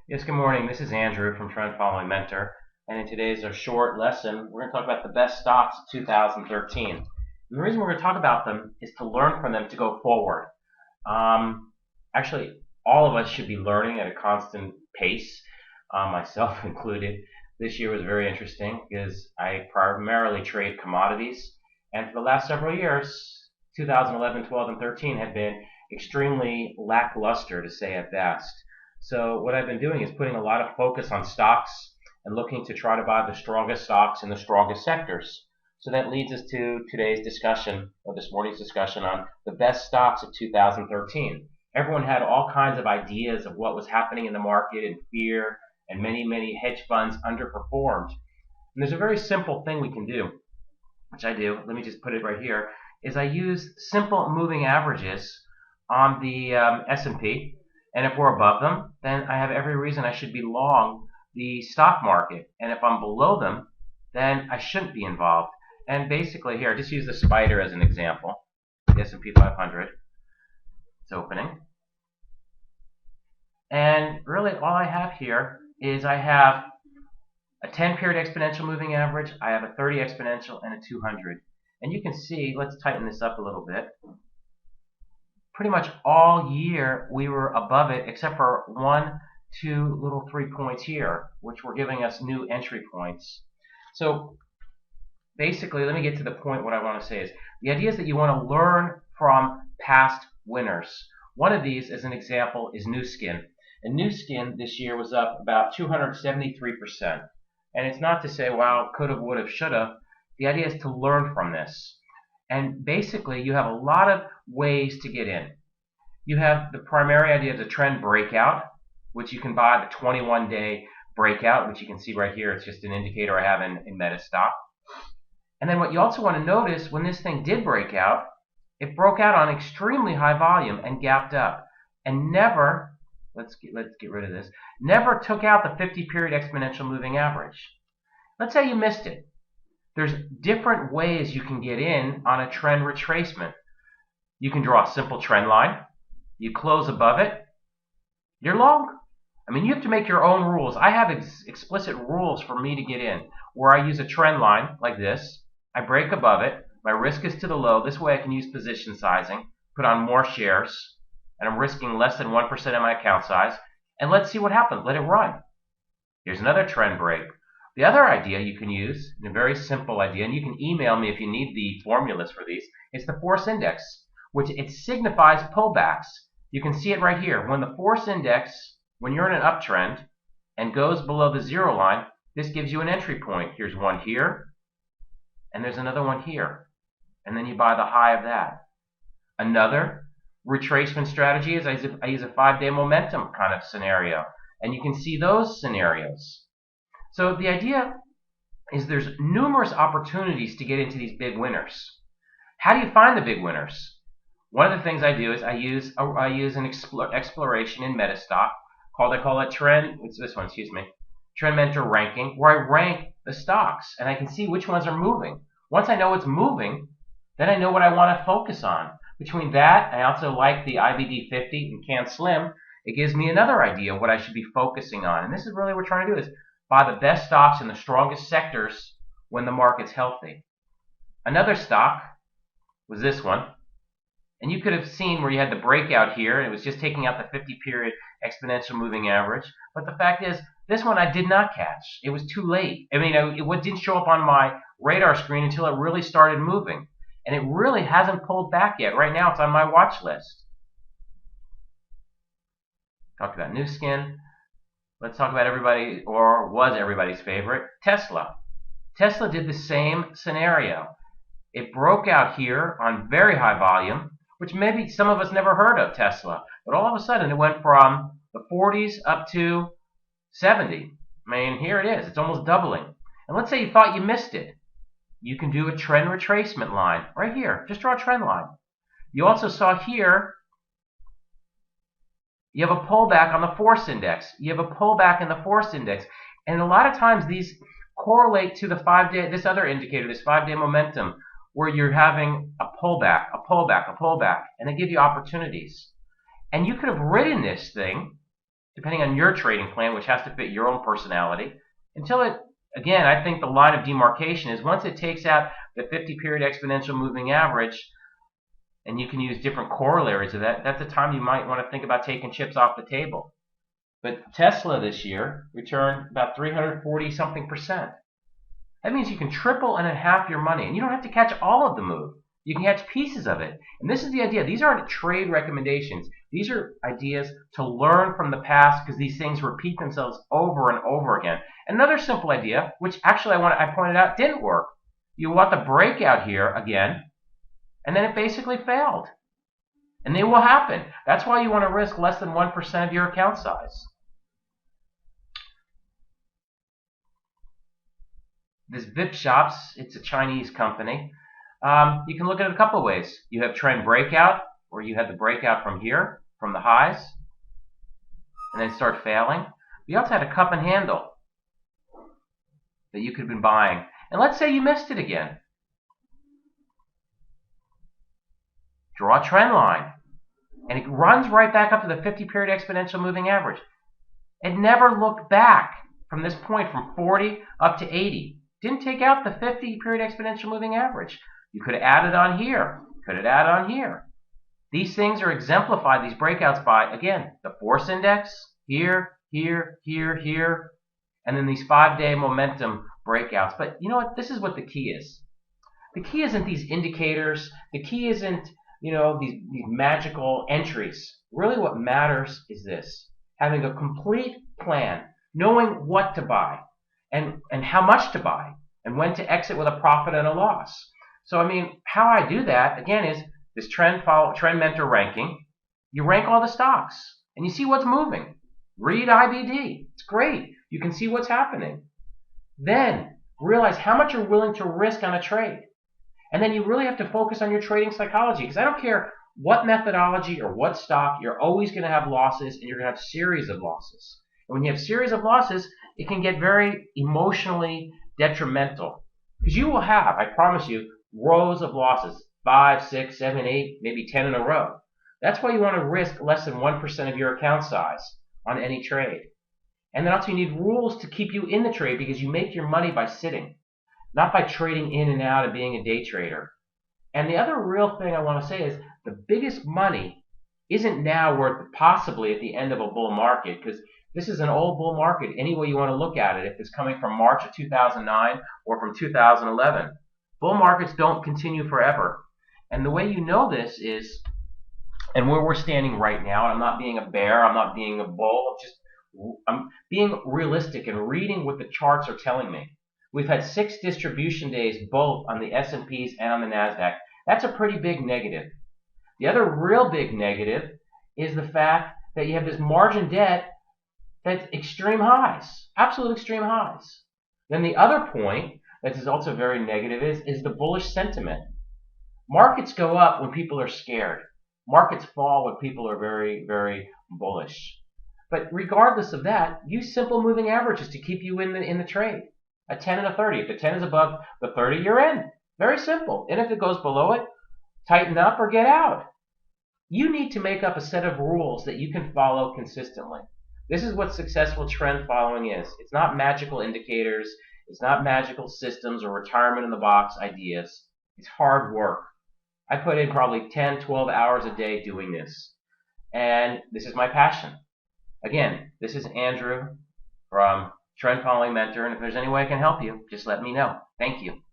Yes, good morning. This is Andrew from Trend Following Mentor, and in today's short lesson, we're going to talk about the best stocks of 2013. And the reason we're going to talk about them is to learn from them to go forward. Actually, all of us should be learning at a constant pace, myself included. This year was very interesting because I primarily trade commodities, and for the last several years, 2011, 12, and 13 had been extremely lackluster, to say at best. So what I've been doing is putting a lot of focus on stocks and looking to try to buy the strongest stocks in the strongest sectors. So that leads us to today's discussion, or this morning's discussion, on the best stocks of 2013. Everyone had all kinds of ideas of what was happening in the market and fear, and many hedge funds underperformed. And there's a very simple thing we can do, which I do. Let me just put it right here, is I use simple moving averages on the S&P. And if we're above them, then I have every reason I should be long the stock market. And if I'm below them, then I shouldn't be involved. And basically here, I just use the spider as an example. The S&P 500. It's opening. And really all I have here is I have a 10-period exponential moving average, I have a 30 exponential, and a 200. And you can see, let's tighten this up a little bit. Pretty much all year we were above it, except for 1, 2 little 3 points here, which were giving us new entry points. So basically, let me get to the point. What I want to say is the idea is that you want to learn from past winners. One of these, as an example, is Nu Skin. And Nu Skin this year was up about 273%. And it's not to say, wow, coulda, woulda, shoulda. The idea is to learn from this. And basically, you have a lot of ways to get in. You have the primary idea of the trend breakout, which you can buy the 21-day breakout, which you can see right here. It's just an indicator I have in Metastock. And then what you also want to notice, when this thing did break out, it broke out on extremely high volume and gapped up. And never, let's get rid of this, never took out the 50-period exponential moving average. Let's say you missed it. There's different ways you can get in on a trend retracement. You can draw a simple trend line. You close above it. You're long. I mean, you have to make your own rules. I have explicit rules for me to get in, where I use a trend line like this. I break above it. My risk is to the low. This way I can use position sizing, put on more shares, and I'm risking less than 1% of my account size. And let's see what happens. Let it run. Here's another trend break. The other idea you can use, a very simple idea, and you can email me if you need the formulas for these, it's the force index, which it signifies pullbacks. You can see it right here. When the force index, when you're in an uptrend and goes below the zero line, this gives you an entry point. Here's one here, and there's another one here. And then you buy the high of that. Another retracement strategy is I use a 5-day momentum kind of scenario, and you can see those scenarios. So the idea is there's numerous opportunities to get into these big winners. How do you find the big winners? One of the things I do is I use an exploration in Metastock I call it Trend. It's this one, excuse me, Trend Mentor Ranking, where I rank the stocks and I can see which ones are moving. Once I know what's moving, then I know what I want to focus on. Between that, I also like the IBD 50 and Can Slim. It gives me another idea of what I should be focusing on. And this is really what we're trying to do is buy the best stocks in the strongest sectors when the market's healthy. Another stock was this one. And you could have seen where you had the breakout here, and it was just taking out the 50-period exponential moving average. But the fact is, this one I did not catch. It was too late. I mean, it didn't show up on my radar screen until it really started moving. And it really hasn't pulled back yet. Right now, it's on my watch list. Talked about Nu Skin. Let's talk about everybody, or was everybody's favorite, Tesla. Tesla did the same scenario. It broke out here on very high volume, which maybe some of us never heard of Tesla. But all of a sudden, it went from the 40s up to 70. I mean, here it is. It's almost doubling. And let's say you thought you missed it. You can do a trend retracement line right here. Just draw a trend line. You also saw here, you have a pullback on the force index. You have a pullback in the force index. And a lot of times these correlate to the 5-day, this other indicator, this 5-day momentum, where you're having a pullback, a pullback, a pullback, and they give you opportunities. And you could have ridden this thing depending on your trading plan, which has to fit your own personality, until it, again, I think the line of demarcation is once it takes out the 50-period exponential moving average, and you can use different corollaries of that, that's the time you might want to think about taking chips off the table. But Tesla this year returned about 340-something%. That means you can triple and a half your money, and you don't have to catch all of the move. You can catch pieces of it. And this is the idea. These aren't trade recommendations. These are ideas to learn from the past, because these things repeat themselves over and over again. Another simple idea, which actually I pointed out didn't work. You want the breakout here again, and then it basically failed. And they will happen. That's why you want to risk less than 1% of your account size. This VIP Shops, it's a Chinese company. You can look at it a couple of ways. You have trend breakout, where you had the breakout from here, from the highs, and then start failing. You also had a cup and handle that you could have been buying. And let's say you missed it again. Draw a trend line. And it runs right back up to the 50-period exponential moving average. It never looked back from this point, from 40 up to 80. Didn't take out the 50-period exponential moving average. You could have added on here. Could have added on here. These things are exemplified, these breakouts, by, again, the force index, here, here, here, here, and then these 5-day momentum breakouts. But you know what? This is what the key is. The key isn't these indicators. The key isn't, these magical entries. Really what matters is this: having a complete plan, knowing what to buy and how much to buy and when to exit with a profit and a loss. So, how I do that, again, is this trend mentor ranking. You rank all the stocks and you see what's moving. Read IBD. It's great. You can see what's happening. Then realize how much you're willing to risk on a trade. And then you really have to focus on your trading psychology, because I don't care what methodology or what stock, you're always going to have losses, and you're going to have a series of losses. And when you have a series of losses, it can get very emotionally detrimental, because you will have, I promise you, rows of losses, 5, 6, 7, 8, maybe 10 in a row. That's why you want to risk less than 1% of your account size on any trade. And then also you need rules to keep you in the trade, because you make your money by sitting, not by trading in and out and being a day trader. And the other real thing I want to say is the biggest money isn't now worth possibly at the end of a bull market, because this is an old bull market any way you want to look at it, if it's coming from March of 2009 or from 2011. Bull markets don't continue forever. And the way you know this is, and where we're standing right now, and I'm not being a bear, I'm not being a bull, I'm being realistic and reading what the charts are telling me. We've had 6 distribution days both on the S&Ps and on the NASDAQ. That's a pretty big negative. The other real big negative is the fact that you have this margin debt that's extreme highs, absolute extreme highs. Then the other point that is also very negative is the bullish sentiment. Markets go up when people are scared. Markets fall when people are very, very bullish. But regardless of that, use simple moving averages to keep you in the trade. A 10 and a 30. If the 10 is above the 30, you're in. Very simple. And if it goes below it, tighten up or get out. You need to make up a set of rules that you can follow consistently. This is what successful trend following is. It's not magical indicators. It's not magical systems or retirement in the box ideas. It's hard work. I put in probably 10, 12 hours a day doing this. And this is my passion. Again, this is Andrew from Trend Following Mentor, and if there's any way I can help you, just let me know. Thank you.